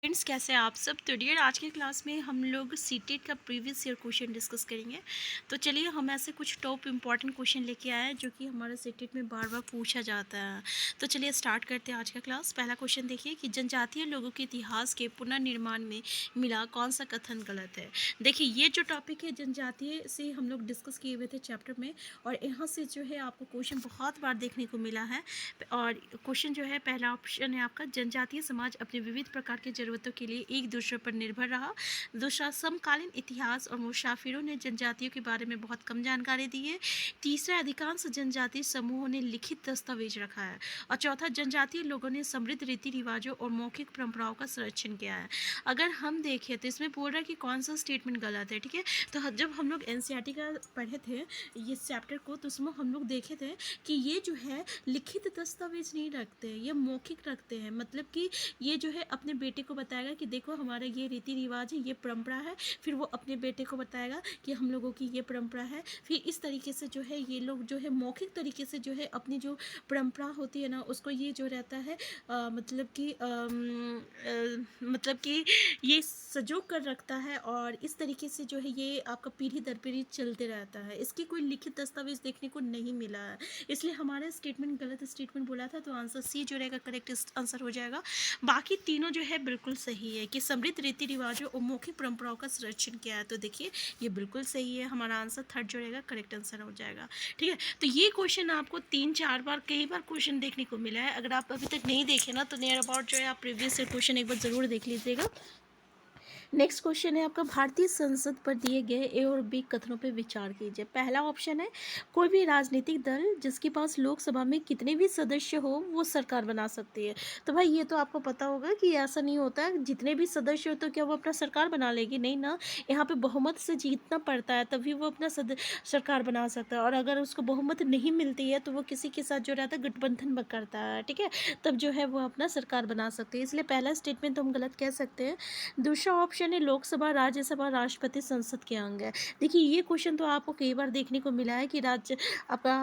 Friends, कैसे हैं आप सब। तो डियर, आज की क्लास में हम लोग सीटेट का प्रीवियस ईयर क्वेश्चन डिस्कस करेंगे। तो चलिए, हम ऐसे कुछ टॉप इंपॉर्टेंट क्वेश्चन लेके आए हैं जो कि हमारे सीटेट में बार बार पूछा जाता है। तो चलिए स्टार्ट करते हैं आज का क्लास। पहला क्वेश्चन देखिए कि जनजातीय लोगों के इतिहास के पुनर्निर्माण में मिला कौन सा कथन गलत है। देखिए, ये जो टॉपिक है जनजातीय से हम लोग डिस्कस किए हुए थे चैप्टर में, और यहाँ से जो है आपको क्वेश्चन बहुत बार देखने को मिला है। और क्वेश्चन जो है, पहला ऑप्शन है आपका, जनजातीय समाज अपने विविध प्रकार के जरूरतों के लिए एक दूसरे पर निर्भर रहा। दूसरा, समकालीन इतिहास और मुसाफिरों ने जनजातियों के बारे में बहुत कम जानकारी दी है। तीसरा, अधिकांश जनजातीय समूहों ने लिखित दस्तावेज रखा है। और चौथा, जनजातीय लोगों ने समृद्ध रीति रिवाजों और मौखिक परंपराओं का संरक्षण किया है। अगर हम देखें तो इसमें बोल रहा है कि कौन सा स्टेटमेंट गलत है। ठीक है, तो जब हम लोग एनसीईआरटी का पढ़े थे ये चैप्टर को, तो उसमें हम लोग देखे थे कि ये जो है लिखित दस्तावेज नहीं रखते हैं, ये मौखिक रखते हैं। मतलब कि ये जो है अपने बेटे को बताएगा कि देखो हमारा ये रीति रिवाज है, ये परंपरा है। फिर वो अपने बेटे को बताएगा कि हम लोगों की ये परंपरा है। फिर इस तरीके से जो है ये लोग जो है मौखिक तरीके से जो है अपनी जो परंपरा होती है ना, उसको ये जो रहता है मतलब कि ये सजो कर रखता है। और इस तरीके से जो है ये आपका पीढ़ी दर पीढ़ी चलते रहता है। इसकी कोई लिखित दस्तावेज देखने को नहीं मिला है, इसलिए हमारा स्टेटमेंट गलत स्टेटमेंट बोला था। तो आंसर सी जो रहेगा करेक्ट आंसर हो जाएगा। बाकी तीनों जो है बिल्कुल सही है कि समृद्ध रीति रिवाजों और मौखिक परंपराओं का संरक्षण किया है। तो देखिए ये बिल्कुल सही है, हमारा आंसर थर्ड जो रहेगा करेक्ट आंसर हो जाएगा। ठीक है, तो ये क्वेश्चन आपको 3-4 बार कई बार क्वेश्चन देखने को मिला है। अगर आप अभी तक नहीं देखे ना, तो नियर अबाउट जो है आप प्रीवियस क्वेश्चन एक बार जरूर देख लीजिएगा। नेक्स्ट क्वेश्चन है आपका, भारतीय संसद पर दिए गए ए और बी कथनों पर विचार कीजिए। पहला ऑप्शन है, कोई भी राजनीतिक दल जिसके पास लोकसभा में कितने भी सदस्य हो वो सरकार बना सकती है। तो भाई ये तो आपको पता होगा कि ऐसा नहीं होता है, जितने भी सदस्य हो तो क्या वो अपना सरकार बना लेगी? नहीं ना, यहाँ पे बहुमत से जीतना पड़ता है तभी वो अपना सरकार बना सकता है। और अगर उसको बहुमत नहीं मिलती है तो वो किसी के साथ जो रहता है गठबंधन करता है। ठीक है, तब जो है वो अपना सरकार बना सकते हैं। इसलिए पहला स्टेटमेंट तो हम गलत कह सकते हैं। दूसरा ऑप्शन है, लोकसभा राज्यसभा राष्ट्रपति संसद के अंग है। देखिए ये क्वेश्चन तो आपको कई बार देखने को मिला है कि राज्य आपका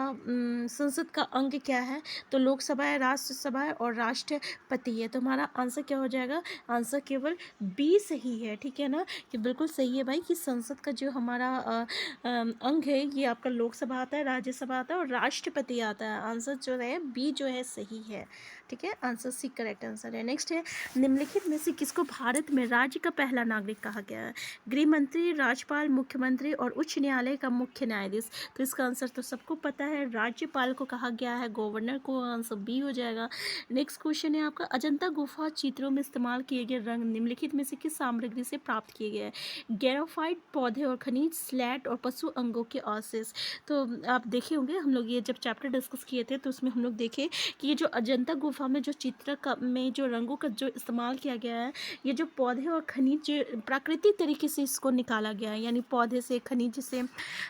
संसद का अंग क्या है। तो लोकसभा है, राज्यसभा है और राष्ट्रपति है। तो हमारा आंसर क्या हो जाएगा? आंसर केवल बी सही है। ठीक है ना, कि बिल्कुल सही है भाई कि संसद का जो हमारा अंग है ये आपका लोकसभा आता है, राज्यसभा आता है और राष्ट्रपति आता है। आंसर जो है बी जो है सही है। ठीक है, आंसर सी करेक्ट आंसर है। नेक्स्ट है, निम्नलिखित में से किसको भारत में राज्य का पहला नागरिक कहा गया है? गृह मंत्री, राज्यपाल, मुख्यमंत्री और उच्च न्यायालय का मुख्य न्यायाधीश। तो इसका आंसर तो सबको पता है, राज्यपाल को कहा गया है, गवर्नर को। आंसर बी हो जाएगा। नेक्स्ट क्वेश्चन है आपका, अजंता गुफा चित्रों में इस्तेमाल किए गए रंग निम्नलिखित में से किस सामग्री से प्राप्त किए गए हैं? ग्रेफाइट, पौधे और खनिज, स्लेट और पशु अंगों के अवशेष। तो आप देखे होंगे, हम लोग ये जब चैप्टर डिस्कस किए थे तो उसमें हम लोग देखे कि ये जो अजंता गुफा में जो चित्र का में जो रंगों का जो इस्तेमाल किया गया है, ये जो पौधे और खनिज प्राकृतिक तरीके से इसको निकाला गया है, यानी पौधे से, खनिज से।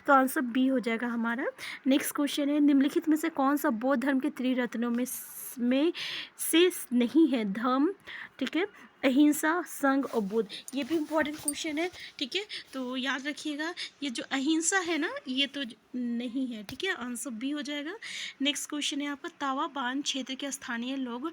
तो आंसर बी हो जाएगा हमारा। नेक्स्ट क्वेश्चन है, निम्नलिखित में से कौन सा बौद्ध धर्म के त्रिरत्नों में से नहीं है? धम्म, ठीक है, अहिंसा, संघ और बुद्ध। ये भी इम्पोर्टेंट क्वेश्चन है। ठीक है, तो याद रखिएगा ये जो अहिंसा है ना, ये तो नहीं है। ठीक है, आंसर बी हो जाएगा। नेक्स्ट क्वेश्चन है आपका, तावा बांध क्षेत्र के स्थानीय लोग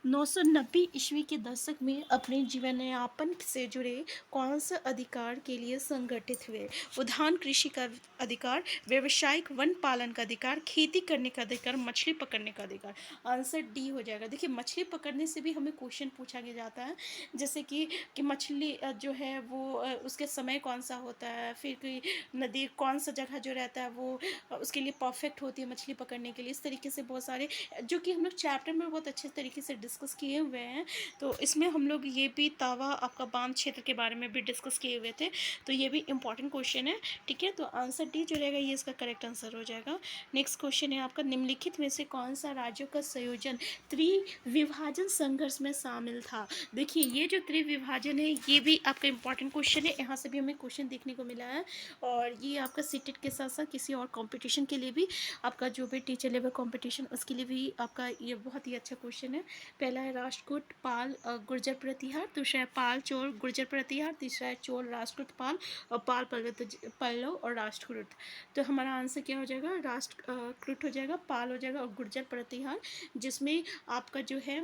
990 ईस्वी के दशक में अपने जीवन यापन से जुड़े कौन से अधिकार के लिए संगठित हुए? उद्यान कृषि का अधिकार, व्यावसायिक वन पालन का अधिकार, खेती करने का अधिकार, मछली पकड़ने का अधिकार। आंसर डी हो जाएगा। देखिए मछली पकड़ने से भी हमें क्वेश्चन पूछा गया जाता है, जैसे कि मछली जो है वो उसके समय कौन सा होता है, फिर कोई नदी कौन सा जगह जो रहता है वो उसके लिए परफेक्ट होती है मछली पकड़ने के लिए। इस तरीके से बहुत सारे जो कि हम लोग चैप्टर में बहुत अच्छे तरीके से डिस्कस किए हुए हैं। तो इसमें हम लोग ये भी तावा आपका बांध क्षेत्र के बारे में भी डिस्कस किए हुए थे। तो ये भी इंपॉर्टेंट क्वेश्चन है। ठीक है, तो आंसर डी जो रहेगा ये इसका करेक्ट आंसर हो जाएगा। नेक्स्ट क्वेश्चन है आपका, निम्नलिखित में से कौन सा राज्यों का संयोजन त्रिविभाजन संघर्ष में शामिल था? देखिए ये जो त्रिविभाजन है ये भी आपका इंपॉर्टेंट क्वेश्चन है, यहाँ से भी हमें क्वेश्चन देखने को मिला है। और ये आपका सीटेट के साथ साथ किसी और कंपटीशन के लिए भी, आपका जो भी टीचर लेवल कंपटीशन उसके लिए भी आपका ये बहुत ही अच्छा क्वेश्चन है। पहला है राष्ट्रकूट पाल गुर्जर प्रतिहार, दूसरा है पाल चोल गुर्जर प्रतिहार, तीसरा है चोल राष्ट्रकूट पाल और पाल पल्लव और राष्ट्रकूट। तो हमारा आंसर क्या हो जाएगा? राष्ट्रकूट हो जाएगा, पाल हो जाएगा और गुर्जर प्रतिहार, जिसमें आपका जो है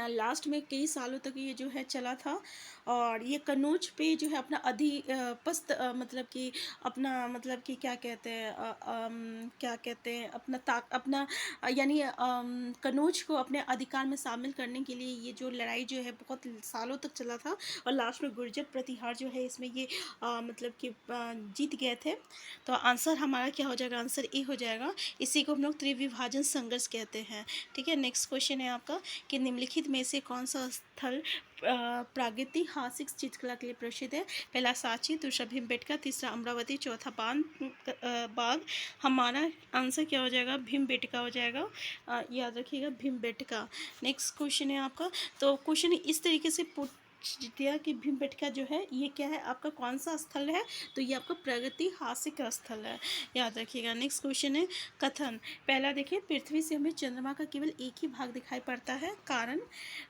लास्ट में कई सालों तक ये जो है चला था। और ये कनौज पे जो है अपना पस्त मतलब कि अपना मतलब कि क्या कहते हैं क्या कहते हैं अपना अपना यानी कनौज को अपने अधिकार में शामिल करने के लिए ये जो लड़ाई जो है बहुत सालों तक चला था। और लास्ट में गुर्जर प्रतिहार जो है इसमें ये मतलब कि जीत गए थे। तो आंसर हमारा क्या हो जाएगा, आंसर ए हो जाएगा। इसी को हम लोग त्रिविभाजन संघर्ष कहते हैं। ठीक है, नेक्स्ट क्वेश्चन है आपका कि निम्नलिखित में से कौन सा स्थल प्रागैतिहासिक चित्रकला के लिए प्रसिद्ध है। पहला सांची, दूसरा भीमबेटका, तीसरा अमरावती, चौथा बाग। हमारा आंसर क्या हो जाएगा, भीमबेटका हो जाएगा। याद रखिएगा भीमबेटका। नेक्स्ट क्वेश्चन है आपका। तो क्वेश्चन इस तरीके से पूछ दिया कि भीमबेटका जो है ये क्या है आपका, कौन सा स्थल है, तो ये आपका प्रागैतिहासिक स्थल है, याद रखिएगा। नेक्स्ट क्वेश्चन है कथन। पहला देखिए, पृथ्वी से हमें चंद्रमा का केवल एक ही भाग दिखाई पड़ता है, कारण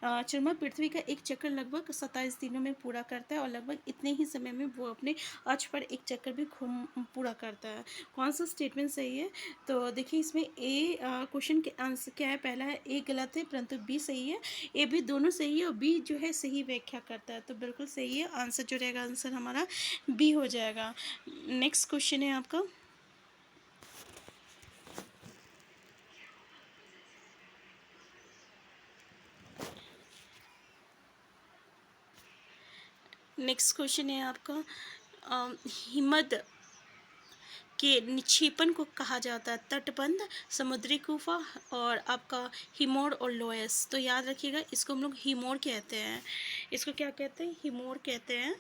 चंद्रमा पृथ्वी का एक चक्कर लगभग 27 दिनों में पूरा करता है और लगभग इतने ही समय में वो अपने अक्ष पर एक चक्कर भी घूम पूरा करता है। कौन सा स्टेटमेंट सही है, तो देखिए इसमें ए क्वेश्चन के आंसर क्या है, पहला है ए गलत है परंतु बी सही है। ए भी दोनों सही है और बी जो है सही व्याख्या करता है, तो बिल्कुल सही है। आंसर जो रहेगा आंसर हमारा बी हो जाएगा। नेक्स्ट क्वेश्चन है आपका। नेक्स्ट क्वेश्चन है आपका हिमद के निक्षेपण को कहा जाता है तटबंध, समुद्री गुफा और आपका हिमोर और लोयस। तो याद रखिएगा इसको हम लोग हिमोर कहते हैं। इसको क्या कहते हैं, हिमोर कहते हैं।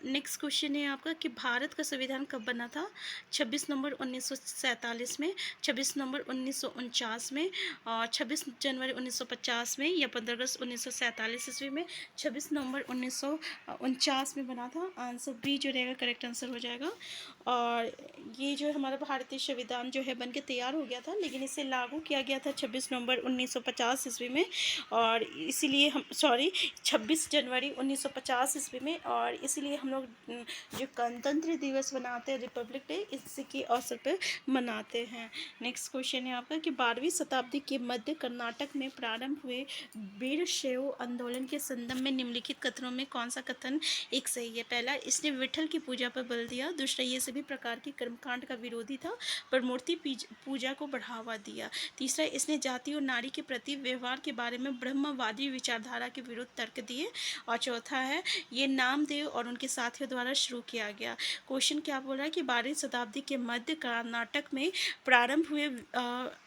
नेक्स्ट क्वेश्चन है आपका कि भारत का संविधान कब बना था। 26 नवंबर 1947 में, 26 नवंबर 1949 में, और 26 जनवरी 1950 में, या 15 अगस्त 1947 ईस्वी में। 26 नवंबर 1949 में बना था। आंसर बी जो रहेगा करेक्ट आंसर हो जाएगा। और ये जो हमारा भारतीय संविधान जो है बन के तैयार हो गया था, लेकिन इसे लागू किया गया था 26 नवंबर 1950 ईस्वी में। और इसीलिए हम 26 जनवरी 1950 ईस्वी में, और इसीलिए हम लोग जो गणतंत्र दिवस मनाते हैं, रिपब्लिक डे, इसी के अवसर पर मनाते हैं। नेक्स्ट क्वेश्चन है आपका कि 12वीं शताब्दी के मध्य कर्नाटक में प्रारंभ हुए वीरशैव आंदोलन के संदर्भ में निम्नलिखित कथनों में कौन सा कथन एक सही है। पहला, इसने विठल की पूजा पर बल दिया। दूसरा, ये सभी प्रकार के कर्मकांड का विरोधी था पर मूर्ति पूजा को बढ़ावा दिया। तीसरा, इसने जाति और नारी के प्रति व्यवहार के बारे में ब्रह्मवादी विचारधारा के विरुद्ध तर्क दिए। और चौथा है, ये नामदेव और उनके साथियों द्वारा शुरू किया गया। क्वेश्चन क्या बोल रहा है कि 12वीं शताब्दी के मध्य कर्नाटक में प्रारंभ हुए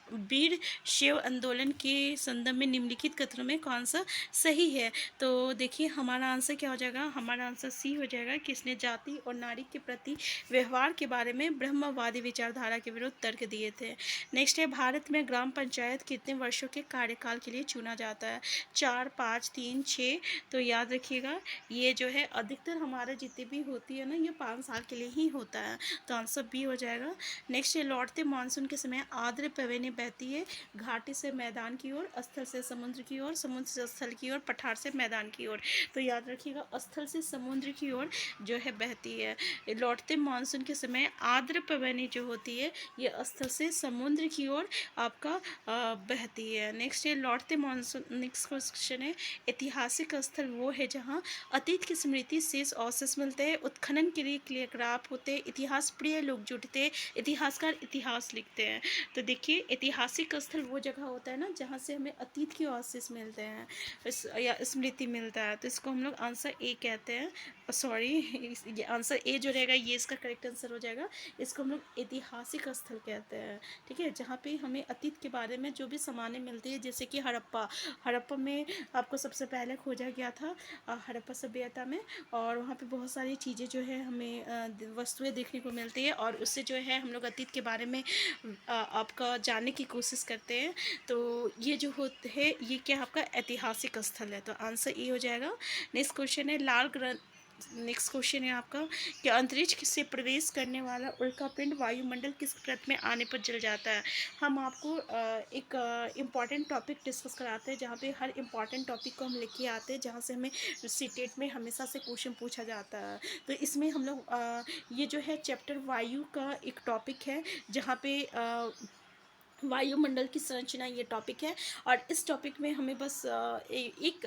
वीर शैव आंदोलन के संदर्भ में निम्नलिखित कथनों में कौन सा सही है। तो देखिए हमारा आंसर क्या हो जाएगा, हमारा आंसर सी हो जाएगा कि इसने जाति और नारी के प्रति व्यवहार के बारे में ब्रह्मवादी विचारधारा के विरुद्ध तर्क दिए थे। नेक्स्ट है, भारत में ग्राम पंचायत कितने वर्षों के कार्यकाल के लिए चुना जाता है। 4, 5, 3, 6। तो याद रखिएगा ये जो है अधिकतर हमारे जितनी भी होती है ना, ये 5 साल के लिए ही होता है, तो आंसर बी हो जाएगा। नेक्स्ट है, लौटते मानसून के समय आर्द्र पवनें बहती है घाटी से मैदान की ओर, स्थल से समुद्र की ओर, समुद्र से स्थल की ओर, पठार से मैदान की ओर। तो याद रखिएगा स्थल से समुद्र की ओर जो है बहती है। लौटते मानसून के समय आर्द्र पवनें जो होती है ये स्थल से समुद्र की ओर आपका बहती है। नेक्स्ट है, लौटते मानसून। नेक्स्ट क्वेश्चन है, ऐतिहासिक स्थल वो है जहाँ अतीत की स्मृति शेष अवशेष मिलते हैं, उत्खनन के लिए क्रियाकलाप होते हैं, इतिहास प्रिय लोग जुटते हैं, इतिहासकार इतिहास लिखते हैं। तो देखिए ऐतिहासिक स्थल वो जगह होता है ना जहाँ से हमें अतीत के अवशेष मिलते हैं या स्मृति मिलता है, तो इसको हम लोग आंसर ए कहते हैं। सॉरी, ये आंसर ए जो रहेगा ये इसका करेक्ट आंसर हो जाएगा। इसको हम लोग ऐतिहासिक स्थल कहते हैं। ठीक है, जहाँ पे हमें अतीत के बारे में जो भी सामानें मिलती है, जैसे कि हड़प्पा में आपको सबसे पहले खोजा गया था हड़प्पा सभ्यता में, और वहाँ पे बहुत सारी चीज़ें जो है हमें वस्तुएं देखने को मिलती है, और उससे जो है हम लोग अतीत के बारे में आपका जानने की कोशिश करते हैं। तो ये जो होते हैं ये क्या आपका ऐतिहासिक स्थल है, तो आंसर ए हो जाएगा। नेक्स्ट क्वेश्चन है, लाल ग्रह। नेक्स्ट क्वेश्चन है आपका कि अंतरिक्ष से प्रवेश करने वाला उल्कापिंड वायुमंडल किस परत में आने पर जल जाता है। हम आपको एक इम्पॉर्टेंट टॉपिक डिस्कस कराते हैं, जहाँ पे हर इम्पॉर्टेंट टॉपिक को हम लेके आते हैं, जहाँ से हमें सीटेट में हमेशा से क्वेश्चन पूछा जाता है। तो इसमें हम लोग ये जो है चैप्टर वायु का एक टॉपिक है, जहाँ पे वायुमंडल की संरचना ये टॉपिक है। और इस टॉपिक में हमें बस एक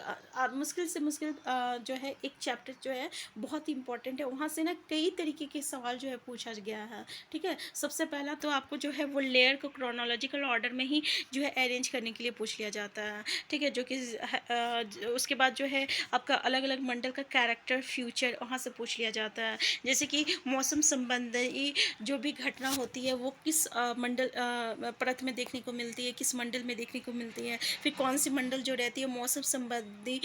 मुश्किल से मुश्किल जो है एक चैप्टर जो है बहुत ही इंपॉर्टेंट है, वहाँ से ना कई तरीके के सवाल जो है पूछा गया है। ठीक है, सबसे पहला तो आपको जो है वो लेयर को क्रोनोलॉजिकल ऑर्डर में ही जो है अरेंज करने के लिए पूछ लिया जाता है। ठीक है, जो कि उसके बाद जो है आपका अलग अलग मंडल का कैरेक्टर फ्यूचर वहाँ से पूछ लिया जाता है। जैसे कि मौसम संबंधी जो भी घटना होती है वो किस मंडल परत में देखने को मिलती है, किस मंडल में देखने को मिलती है। फिर कौन सी मंडल जो रहती है मौसम संबंधी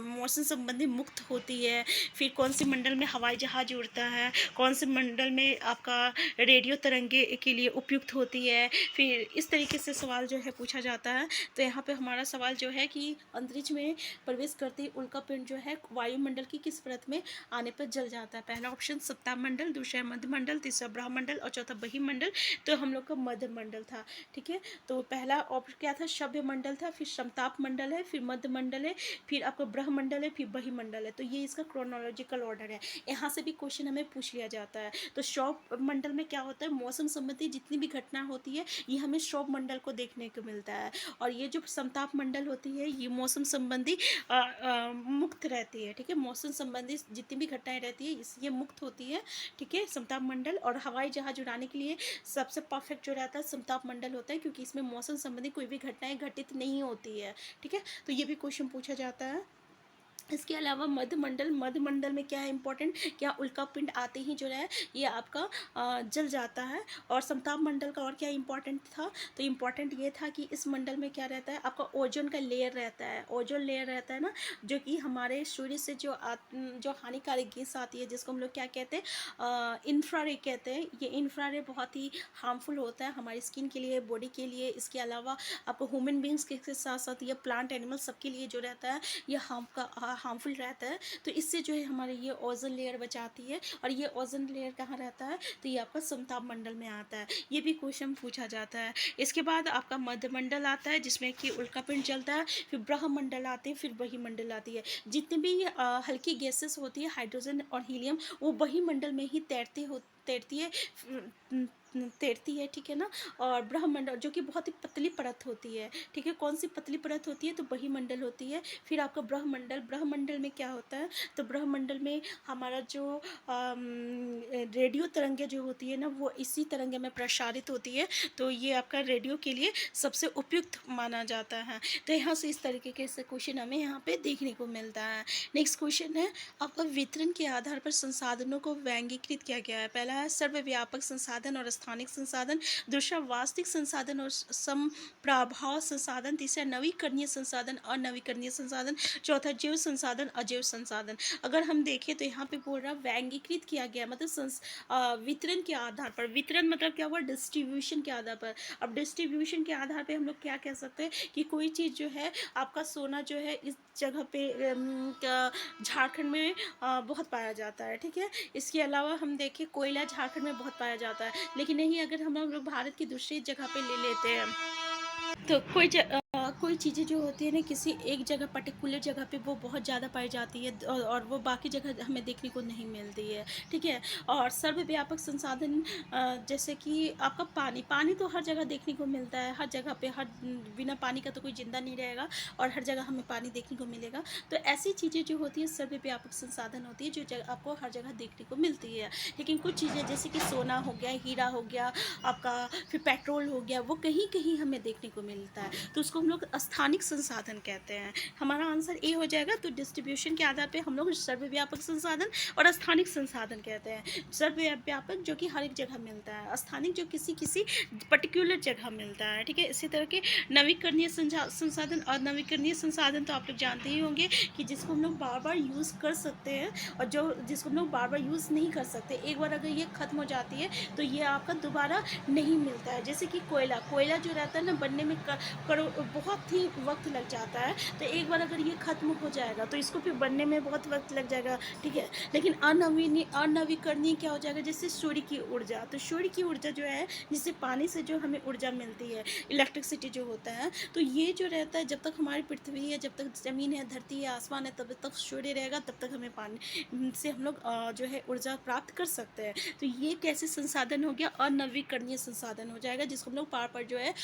मौसम संबंधी मुक्त होती है। फिर कौन सी मंडल में हवाई जहाज उड़ता है, कौन से मंडल में आपका रेडियो तरंगे के लिए उपयुक्त होती है। फिर इस तरीके से सवाल जो है पूछा जाता है। तो यहाँ पे हमारा सवाल जो है कि अंतरिक्ष में प्रवेश करते ही उल्का पिंड जो है वायुमंडल की किस परत में आने पर जल जाता है। पहला ऑप्शन सप्ताह मंडल, दूसरा मध्य मंडल, तीसरा ब्रह्मंडल और चौथा बहिमंडल। तो हम लोग का मध्य मंडल था। ठीक है, तो पहला ऑप्शन क्या था, सभ्य मंडल था, फिर समताप मंडल है, फिर मध्य मंडल है, फिर आपका ब्रह्मंडल है, फिर बहिमंडल है। तो ये इसका क्रोनोलॉजिकल ऑर्डर है। यहाँ से भी क्वेश्चन हमें पूछ लिया जाता है। तो सौर मंडल में क्या होता है, मौसम संबंधी जितनी भी घटना होती है ये हमें सौर मंडल को देखने को मिलता है। और ये जो समताप मंडल होती है ये मौसम संबंधी मुक्त रहती है। ठीक है, मौसम संबंधी जितनी भी घटनाएं रहती है ये मुक्त होती है। ठीक है, समताप मंडल। और हवाई जहाज उड़ाने के लिए सबसे परफेक्ट जो रहता है समताप मंडल होता है, क्योंकि इसमें मौसम संबंधी कोई भी घटनाएं घटित नहीं होती है। ठीक है, तो ये भी क्वेश्चन पूछा जाता है। इसके अलावा मध्य मंडल में क्या है इंपॉर्टेंट, क्या उल्का पिंड आते ही जो है ये आपका जल जाता है। और समताप मंडल का और क्या इंपॉर्टेंट था, तो इम्पॉर्टेंट ये था कि इस मंडल में क्या रहता है, आपका ओजोन का लेयर रहता है। ओजोन लेयर रहता है ना, जो कि हमारे सूर्य से जो हानिकारक गैस आती है जिसको हम लोग क्या कहते हैं, इंफ्रारे कहते हैं। ये इंफ्रारे बहुत ही हार्मफुल होता है हमारी स्किन के लिए, बॉडी के लिए। इसके अलावा आपको ह्यूमन बींग्स के साथ साथ ये प्लांट एनिमल सबके लिए जो रहता है ये हार्मफुल रहता है। तो इससे जो है हमारे ये ओजोन लेयर बचाती है। और ये ओजोन लेयर कहाँ रहता है, तो ये आपका समताप मंडल में आता है। ये भी क्वेश्चन पूछा जाता है। इसके बाद आपका मध्य मंडल आता है जिसमें कि उल्का पिंड चलता है। फिर ब्रह्मंडल आते हैं, फिर बहिमंडल आती है। जितनी भी हल्की गैसेस होती है हाइड्रोजन और हीलियम वो बहिमंडल में ही तैरती है। ठीक है ना। और ब्रह्मंडल जो कि बहुत ही पतली परत होती है। ठीक है, कौन सी पतली परत होती है, तो बहिमंडल होती है। फिर आपका ब्रह्मंडल में क्या होता है, तो ब्रह्मंडल में हमारा जो रेडियो तरंगे जो होती है ना वो इसी तरंगे में प्रसारित होती है। तो ये आपका रेडियो के लिए सबसे उपयुक्त माना जाता है। तो यहाँ से इस तरीके के से क्वेश्चन हमें यहाँ पे देखने को मिलता है। नेक्स्ट क्वेश्चन है आपका वितरण के आधार पर संसाधनों को वर्गीकृत किया गया है। पहला है सर्वव्यापक संसाधन और स्थानिक संसाधन, दूसरा वास्तविक संसाधन और समप्रभाव संसाधन, तीसरा नवीकरणीय संसाधन, अनवीकरणीय संसाधन, चौथा जैव संसाधन, अजैव संसाधन। अगर हम देखें तो यहाँ पे बोल रहा वर्गीकृत किया गया मतलब वितरण के आधार पर। वितरण मतलब क्या हुआ, डिस्ट्रीब्यूशन के आधार पर। अब डिस्ट्रीब्यूशन के आधार पे हम लोग क्या कह सकते हैं कि कोई चीज़ जो है आपका सोना जो है इस जगह पे झारखंड में बहुत पाया जाता है। ठीक है, इसके अलावा हम देखें कोयला झारखंड में बहुत पाया जाता है। लेकिन नहीं, अगर हम लोग भारत की दूसरी जगह पे ले लेते हैं तो कोई चीज़ें जो होती है ना किसी एक जगह पर्टिकुलर जगह पे वो बहुत ज़्यादा पाई जाती है और वो बाकी जगह हमें देखने को नहीं मिलती है। ठीक है, और सर्वव्यापक संसाधन जैसे कि आपका पानी तो हर जगह देखने को मिलता है। हर जगह पे बिना पानी का तो कोई ज़िंदा नहीं रहेगा और हर जगह हमें पानी देखने को मिलेगा। तो ऐसी चीज़ें जो होती है सर्वव्यापक संसाधन होती है जो आपको हर जगह देखने को मिलती है। लेकिन कुछ चीज़ें जैसे कि सोना हो गया, हीरा हो गया आपका, फिर पेट्रोल हो गया, वो कहीं कहीं हमें देखने को मिलता है। तो उसको हम लोग स्थानिक संसाधन कहते हैं। हमारा आंसर ए हो जाएगा। तो डिस्ट्रीब्यूशन के आधार पे हम लोग सर्वव्यापक संसाधन और स्थानिक संसाधन कहते हैं। सर्वव्यापक जो कि हर एक जगह मिलता है, स्थानिक जो किसी पर्टिकुलर जगह मिलता है। ठीक है, इसी तरह के नवीकरणीय संसाधन और नवीकरणीय संसाधन तो आप लोग जानते ही होंगे कि जिसको हम लोग बार बार यूज़ कर सकते हैं और जिसको हम लोग बार बार यूज़ नहीं कर सकते। एक बार अगर ये ख़त्म हो जाती है तो ये आपका दोबारा नहीं मिलता है। जैसे कि कोयला जो रहता है ना बनने में बहुत ही वक्त लग जाता है। तो एक बार अगर ये ख़त्म हो जाएगा तो इसको फिर बनने में बहुत वक्त लग जाएगा, ठीक है। लेकिन अनवीकरणीय क्या हो जाएगा, जैसे सूर्य की ऊर्जा, तो सूर्य की ऊर्जा जो है, जिससे पानी से जो हमें ऊर्जा मिलती है, इलेक्ट्रिसिटी जो होता है, तो ये जो रहता है, जब तक हमारी पृथ्वी है, जब तक ज़मीन है, धरती है, आसमान है, तब तक सूर्य रहेगा, तब तक हमें पानी से हम लोग जो है ऊर्जा प्राप्त कर सकते हैं। तो ये कैसे संसाधन हो गया, अनवीकरणीय संसाधन हो जाएगा, जिसको हम लोग बार जो है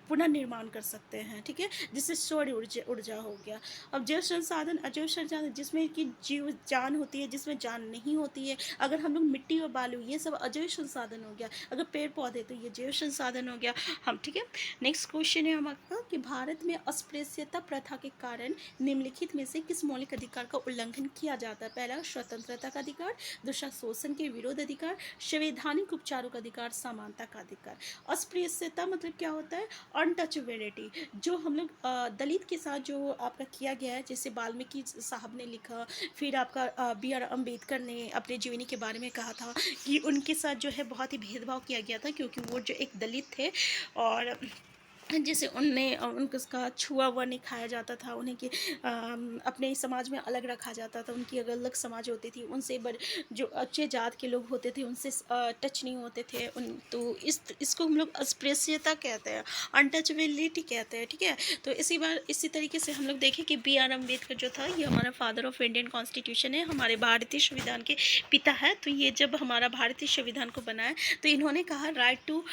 पुनः निर्माण कर सकते हैं, ठीक है, जिससे सौर ऊर्जा ऊर्जा हो गया। अब जैव संसाधन, अजैव संसाधन, जिसमें कि जीव जान होती है, जिसमें जान नहीं होती है, अगर हम लोग मिट्टी और बालू, ये सब अजैव संसाधन हो गया। अगर पेड़ पौधे, तो ये जैव संसाधन हो गया। हम, ठीक है। नेक्स्ट क्वेश्चन है हमारा कि भारत में अस्पृश्यता प्रथा के कारण निम्नलिखित में से किस मौलिक अधिकार का उल्लंघन किया जाता है। पहला, स्वतंत्रता का अधिकार। दूसरा, शोषण के विरोध अधिकार। संवैधानिक उपचारों का अधिकार। समानता का अधिकार। अस्पृश्यता मतलब क्या होता है, अनटचेबिलिटी, जो हम लोग दलित के साथ जो आपका किया गया है, जैसे वाल्मीकि साहब ने लिखा, फिर आपका बी आर अम्बेडकर ने अपने जीवनी के बारे में कहा था कि उनके साथ जो है बहुत ही भेदभाव किया गया था, क्योंकि वो जो एक दलित थे, और जैसे उनका छुआ हुआ नहीं खाया जाता था, उन्हें कि अपने समाज में अलग रखा जाता था, उनकी अलग अलग समाज होती थी, उनसे जो अच्छे जात के लोग होते थे उनसे टच नहीं होते थे तो इसको हम लोग अस्पृश्यता कहते हैं, अनटचेबिलिटी कहते हैं, ठीक है। तो इसी तरीके से हम लोग देखें कि बी आर अम्बेडकर जो था, ये हमारा फादर ऑफ इंडियन कॉन्स्टिट्यूशन है, हमारे भारतीय संविधान के पिता है। तो ये जब हमारा भारतीय संविधान को बनाया, तो इन्होंने कहा राइट टू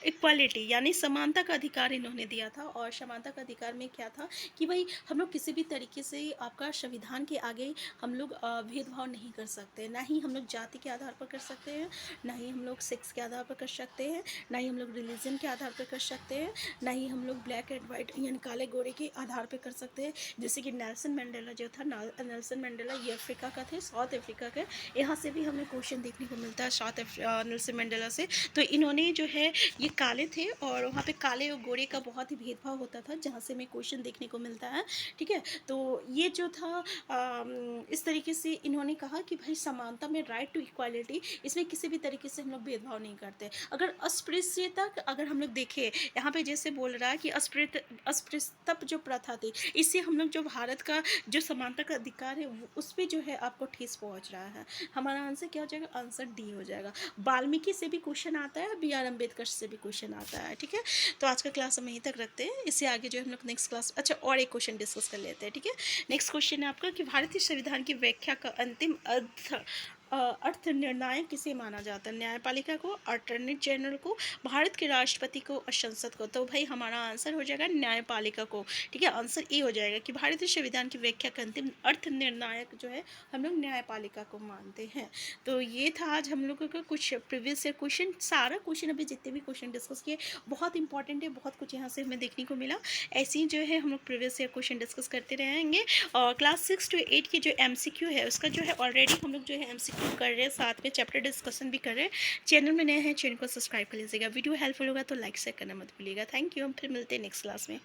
इक्वालिटी, यानी समानता का अधिकार इन्होंने दिया था। और समानता का अधिकार में क्या था कि भाई हम लोग किसी भी तरीके से आपका संविधान के आगे हम लोग भेदभाव नहीं कर सकते, ना ही हम लोग जाति के आधार पर कर सकते हैं, ना ही हम लोग सेक्स के आधार पर कर सकते हैं, ना ही हम लोग रिलीजन के आधार पर कर सकते हैं, ना ही हम लोग ब्लैक एंड वाइट यानी काले गोरे के आधार पर कर सकते हैं। जैसे कि नेल्सन मंडेला जो था, नेल्सन मंडेला ये अफ्रीका का थे, साउथ अफ्रीका के, यहाँ से भी हमें क्वेश्चन देखने को मिलता है नेल्सन मंडेला से। तो इन्होंने जो है ये काले थे, और वहाँ पे काले और गोरे का बहुत ही भेदभाव होता था, जहाँ से हमें क्वेश्चन देखने को मिलता है, ठीक है। तो ये जो था इस तरीके से इन्होंने कहा कि भाई समानता में राइट टू इक्वालिटी, इसमें किसी भी तरीके से हम लोग भेदभाव नहीं करते। अगर अस्पृश्यता अगर हम लोग देखें, यहाँ पे जैसे बोल रहा है कि अस्पृश्यता जो प्रथा थी, इससे हम लोग जो भारत का जो समानता का अधिकार है, उस पर जो है आपको ठेस पहुँच रहा है। हमारा आंसर क्या हो जाएगा, आंसर डी हो जाएगा। वाल्मीकि से भी क्वेश्चन आता है, बी आर अम्बेडकर से भी क्वेश्चन आता है, ठीक है। तो आज का क्लास हम यहीं तक रखते हैं, इससे आगे जो हम लोग नेक्स्ट क्लास, अच्छा और एक क्वेश्चन डिस्कस कर लेते हैं, ठीक है। नेक्स्ट क्वेश्चन है आपका कि भारतीय संविधान की व्याख्या का अंतिम अर्थ निर्णायक किसे माना जाता है। न्यायपालिका को, अटॉर्नी जनरल को, भारत के राष्ट्रपति को और संसद को। तो भाई हमारा आंसर हो जाएगा न्यायपालिका को, ठीक है। आंसर ए हो जाएगा कि भारतीय संविधान की व्याख्या का अंतिम अर्थ निर्णायक जो है हम लोग न्यायपालिका को मानते हैं। तो ये था आज हम लोगों का कुछ प्रीवियस ईयर क्वेश्चन। सारा क्वेश्चन अभी जितने भी क्वेश्चन डिस्कस किए बहुत इंपॉर्टेंट है, बहुत कुछ यहाँ से हमें देखने को मिला। ऐसे ही जो है हम लोग प्रीवियस ईयर क्वेश्चन डिस्कस करते रहेंगे। और क्लास 6 to 8 की जो MCQ है, उसका जो है ऑलरेडी हम लोग जो है MCQ कर रहे हैं, साथ में चैप्टर डिस्कशन भी कर रहे हैं। चैनल में नए हैं, चैनल को सब्सक्राइब कर लीजिएगा। वीडियो हेल्पफुल होगा तो लाइक शेयर करना मत भूलिएगा। थैंक यू, हम फिर मिलते हैं नेक्स्ट क्लास में।